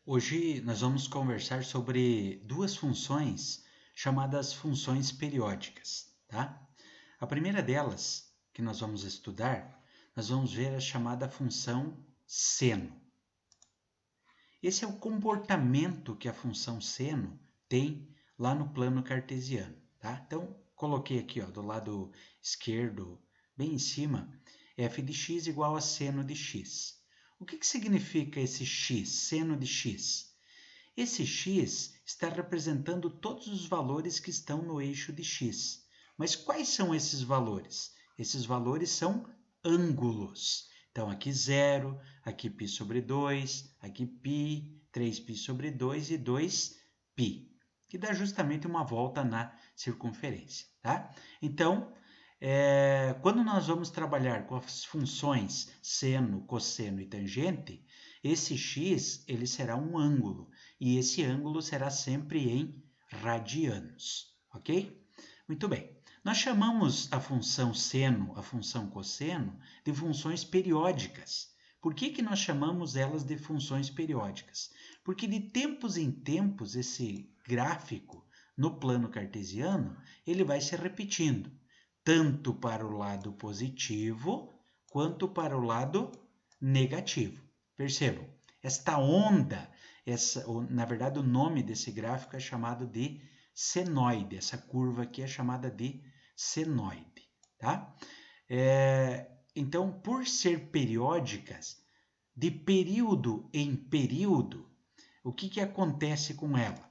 Hoje nós vamos conversar sobre duas funções chamadas funções periódicas, tá? A primeira delas, que nós vamos estudar, nós vamos ver a chamada função seno. Esse é o comportamento que a função seno tem lá no plano cartesiano, tá? Então, coloquei aqui, ó, do lado esquerdo, bem em cima, f de x igual a seno de x. O que significa esse x, seno de x? Esse x está representando todos os valores que estão no eixo de x. Mas quais são esses valores? Esses valores são ângulos. Então, aqui 0, aqui π sobre 2, aqui π, 3π sobre 2 e 2π, que dá justamente uma volta na circunferência, tá? Então, quando nós vamos trabalhar com as funções seno, cosseno e tangente, esse x ele será um ângulo, e esse ângulo será sempre em radianos, ok? Muito bem. Nós chamamos a função seno, a função cosseno, de funções periódicas. Por que nós chamamos elas de funções periódicas? Porque de tempos em tempos esse gráfico no plano cartesiano ele vai se repetindo, tanto para o lado positivo quanto para o lado negativo. Percebam, esta onda, na verdade o nome desse gráfico é chamado de senoide, essa curva aqui é chamada de senoide, tá? Então, por ser periódicas, de período em período, o que acontece com ela?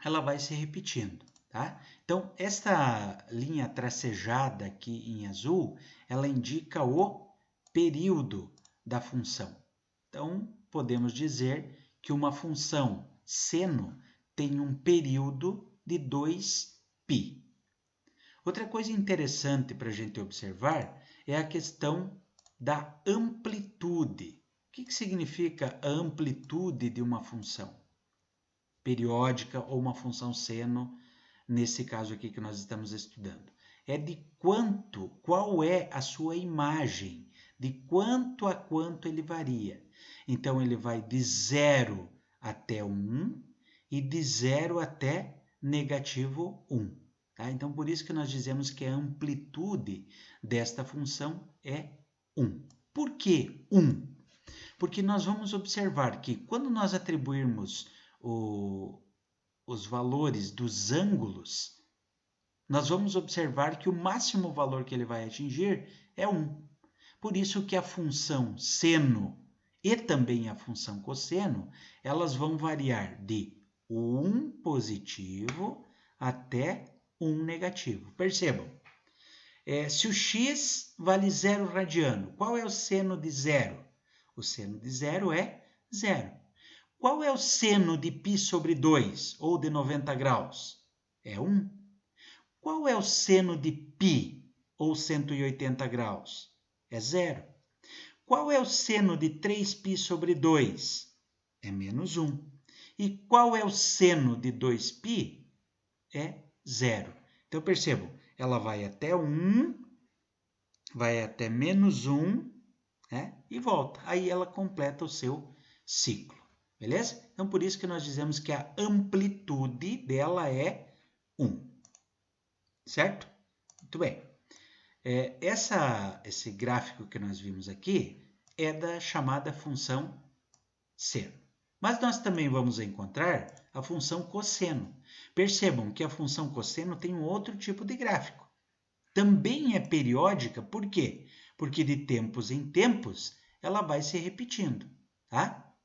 Ela vai se repetindo, tá? Então, esta linha tracejada aqui em azul, ela indica o período da função. Então, podemos dizer que uma função seno tem um período de 2π. Outra coisa interessante para a gente observar é a questão da amplitude. O que significa a amplitude de uma função periódica ou uma função seno, nesse caso aqui que nós estamos estudando? É de qual é a sua imagem, de quanto a quanto ele varia. Então, ele vai de 0 até 1 e de 0 até negativo 1. Tá? Então, por isso que nós dizemos que a amplitude desta função é 1. Por que 1? Porque nós vamos observar que quando nós atribuirmos os valores dos ângulos, nós vamos observar que o máximo valor que ele vai atingir é 1. Por isso que a função seno e também a função cosseno, elas vão variar de 1 positivo até 1 negativo. Percebam, se o x vale 0 radiano, qual é o seno de 0? O seno de 0 é 0. Qual é o seno de π sobre 2, ou de 90 graus? É 1. Qual é o seno de π, ou 180 graus? É 0. Qual é o seno de 3π sobre 2? É menos 1. E qual é o seno de 2π? É 0. Então, percebam, ela vai até 1, vai até menos 1, né? E volta. Aí ela completa o seu ciclo. Beleza? Então, por isso que nós dizemos que a amplitude dela é 1. Certo? Muito bem. Esse gráfico que nós vimos aqui é da chamada função seno. Mas nós também vamos encontrar a função cosseno. Percebam que a função cosseno tem um outro tipo de gráfico. Também é periódica, por quê? Porque de tempos em tempos ela vai se repetindo, tá?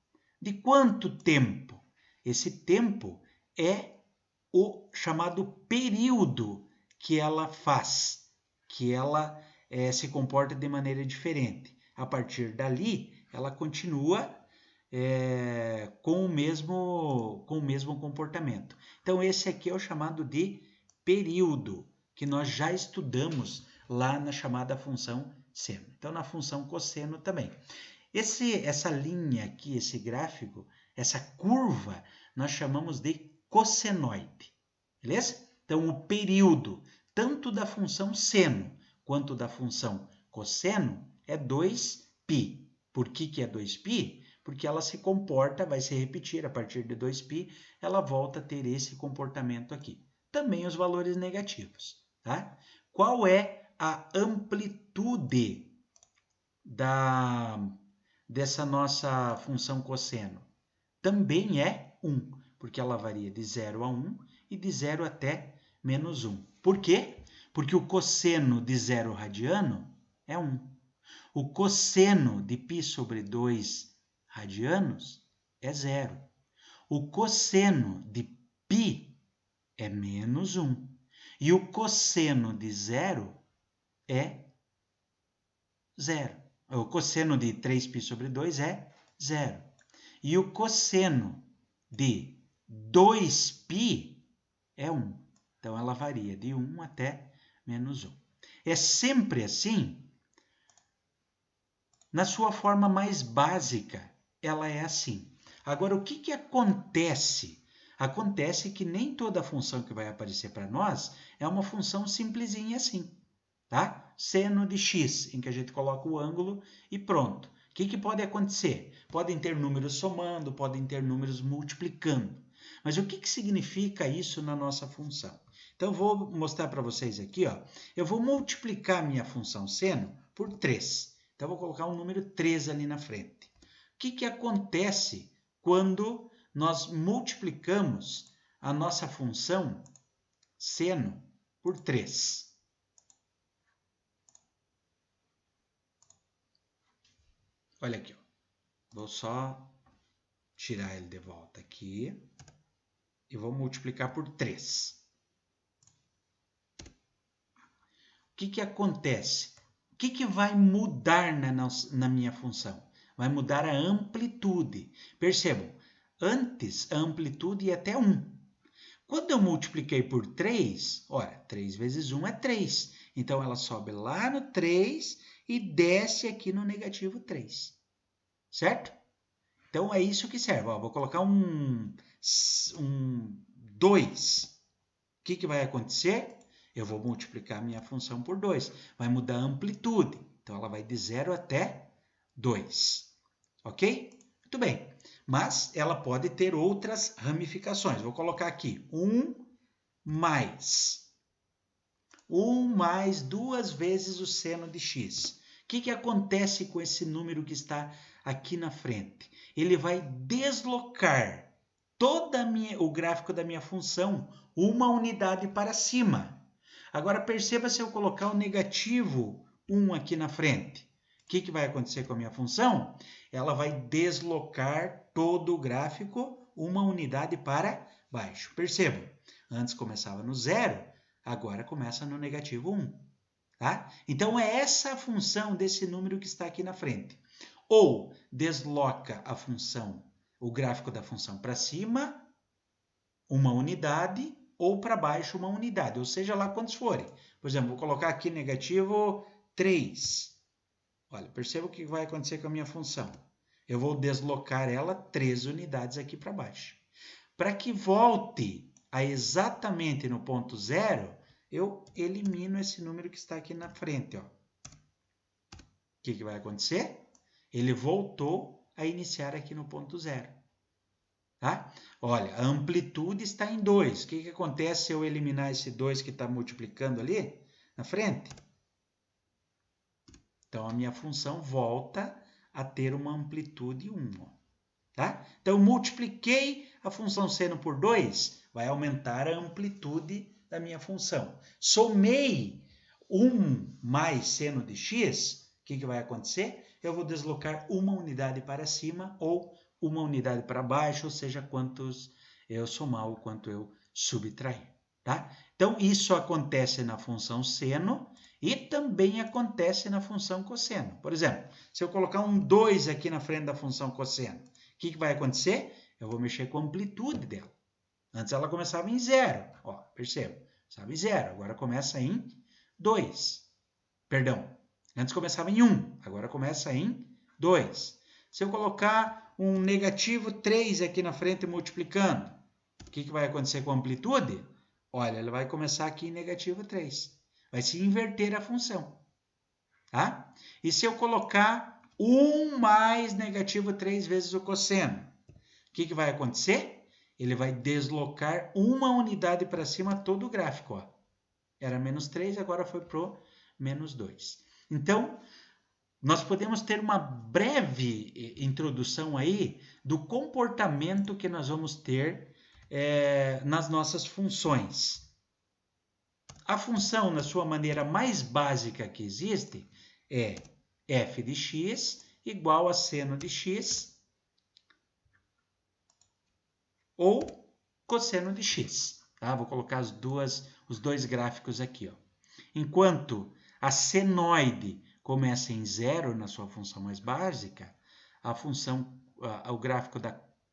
De quanto tempo? Esse tempo é o chamado período que ela faz, que ela se comporta de maneira diferente. A partir dali, ela continua com o mesmo comportamento. Então, esse aqui é o chamado de período, que nós já estudamos lá na chamada função seno. Então, na função cosseno também. Essa linha aqui, esse gráfico, essa curva, nós chamamos de cossenoide, beleza? Então, o período, tanto da função seno quanto da função cosseno, é 2π. Por que é 2π? porque ela se comporta, vai se repetir a partir de 2π, ela volta a ter esse comportamento aqui. Também os valores negativos, tá? Qual é a amplitude dessa nossa função cosseno? Também é 1, porque ela varia de 0 a 1 e de 0 até menos 1. Por quê? Porque o cosseno de 0 radiano é 1. O cosseno de π sobre 2 radianos é 0. O cosseno de π é menos 1. E o cosseno de 0 é 0. O cosseno de 3π sobre 2 é 0. E o cosseno de 2π é 1. Então, ela varia de 1 até menos 1. É sempre assim? Na sua forma mais básica, ela é assim. Agora, o que acontece? Acontece que nem toda função que vai aparecer para nós é uma função simplesinha assim, tá? Seno de x, em que a gente coloca o ângulo e pronto. O que pode acontecer? Podem ter números somando, podem ter números multiplicando. Mas o que significa isso na nossa função? Então, eu vou mostrar para vocês aqui, ó. Eu vou multiplicar minha função seno por 3. Então, eu vou colocar um número 3 ali na frente. O que acontece quando nós multiplicamos a nossa função seno por 3? Olha aqui, ó. Vou só tirar ele de volta aqui e vou multiplicar por 3. O que acontece? O que vai mudar na minha função? Vai mudar a amplitude. Percebam, antes a amplitude ia até 1. Quando eu multipliquei por 3, olha, 3 vezes 1 é 3. Então, ela sobe lá no 3 e desce aqui no negativo 3. Certo? Então, é isso que serve. Ó, vou colocar um 2. O que vai acontecer? Eu vou multiplicar a minha função por 2. Vai mudar a amplitude. Então, ela vai de 0 até 2. Ok? Muito bem. Mas ela pode ter outras ramificações. Vou colocar aqui 1 mais 2 vezes o seno de x. O que acontece com esse número que está aqui na frente? Ele vai deslocar todo o gráfico da minha função uma unidade para cima. Agora, perceba se eu colocar o negativo 1 aqui na frente. O que vai acontecer com a minha função? Ela vai deslocar todo o gráfico uma unidade para baixo. Percebam, antes começava no 0, agora começa no negativo 1. Tá? Então, é essa a função desse número que está aqui na frente. Ou desloca a função, o gráfico da função para cima, uma unidade, ou para baixo uma unidade, ou seja lá quantos forem. Por exemplo, vou colocar aqui negativo 3. Olha, perceba o que vai acontecer com a minha função. Eu vou deslocar ela 3 unidades aqui para baixo. Para que volte a exatamente no ponto 0, eu elimino esse número que está aqui na frente. Ó. O que vai acontecer? Ele voltou a iniciar aqui no ponto 0. Tá? Olha, a amplitude está em 2. O que acontece se eu eliminar esse 2 que está multiplicando ali na frente? Então, a minha função volta a ter uma amplitude 1. Tá? Então, multipliquei a função seno por 2, vai aumentar a amplitude da minha função. Somei 1 mais seno de x, o que vai acontecer? Eu vou deslocar uma unidade para cima ou uma unidade para baixo, ou seja, quantos eu somar ou quanto eu subtrair. Tá? Então, isso acontece na função seno e também acontece na função cosseno. Por exemplo, se eu colocar um 2 aqui na frente da função cosseno, o que vai acontecer? Eu vou mexer com a amplitude dela. Antes ela começava em 0. Ó, perceba, começava em 0, agora começa em 2. Perdão, antes começava em 1, agora começa em 2. Se eu colocar um negativo 3 aqui na frente multiplicando, o que vai acontecer com a amplitude? Olha, ela vai começar aqui em negativo 3. Vai se inverter a função. Tá? E se eu colocar 1 mais negativo 3 vezes o cosseno. O que vai acontecer? Ele vai deslocar uma unidade para cima todo o gráfico. Ó. Era menos 3, agora foi para o menos 2. Então, nós podemos ter uma breve introdução aí do comportamento que nós vamos ter nas nossas funções. A função, na sua maneira mais básica que existe, é f de x igual a seno de x ou cosseno de x. Tá? Vou colocar os dois gráficos aqui. Ó. Enquanto a senoide começa em 0 na sua função mais básica, o gráfico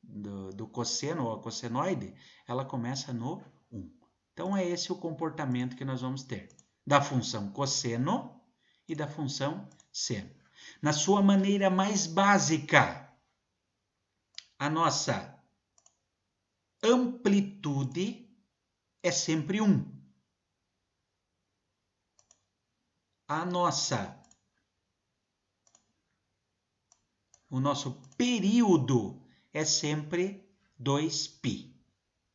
do cosseno ou a cossenoide, ela começa no 1. Então, é esse o comportamento que nós vamos ter da função cosseno e da função seno. Na sua maneira mais básica, a nossa amplitude é sempre 1. O nosso período é sempre 2π.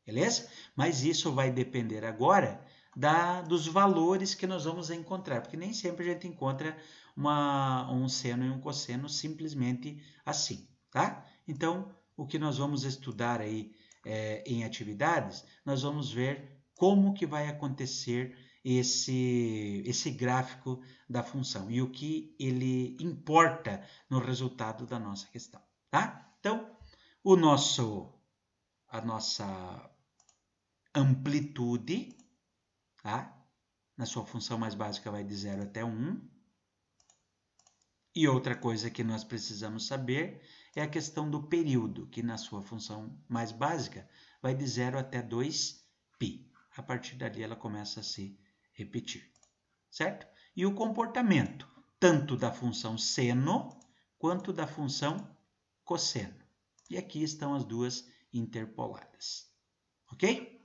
Beleza? Mas isso vai depender agora dos valores que nós vamos encontrar, porque nem sempre a gente encontra um seno e um cosseno simplesmente assim, tá? Então, o que nós vamos estudar aí em atividades, nós vamos ver como que vai acontecer esse gráfico da função e o que ele importa no resultado da nossa questão, tá? Então, a nossa amplitude, tá? Na sua função mais básica vai de 0 até 1. E outra coisa que nós precisamos saber é a questão do período, que na sua função mais básica vai de 0 até 2π. A partir dali ela começa a se repetir, certo? E o comportamento, tanto da função seno quanto da função cosseno. E aqui estão as duas interpoladas, ok?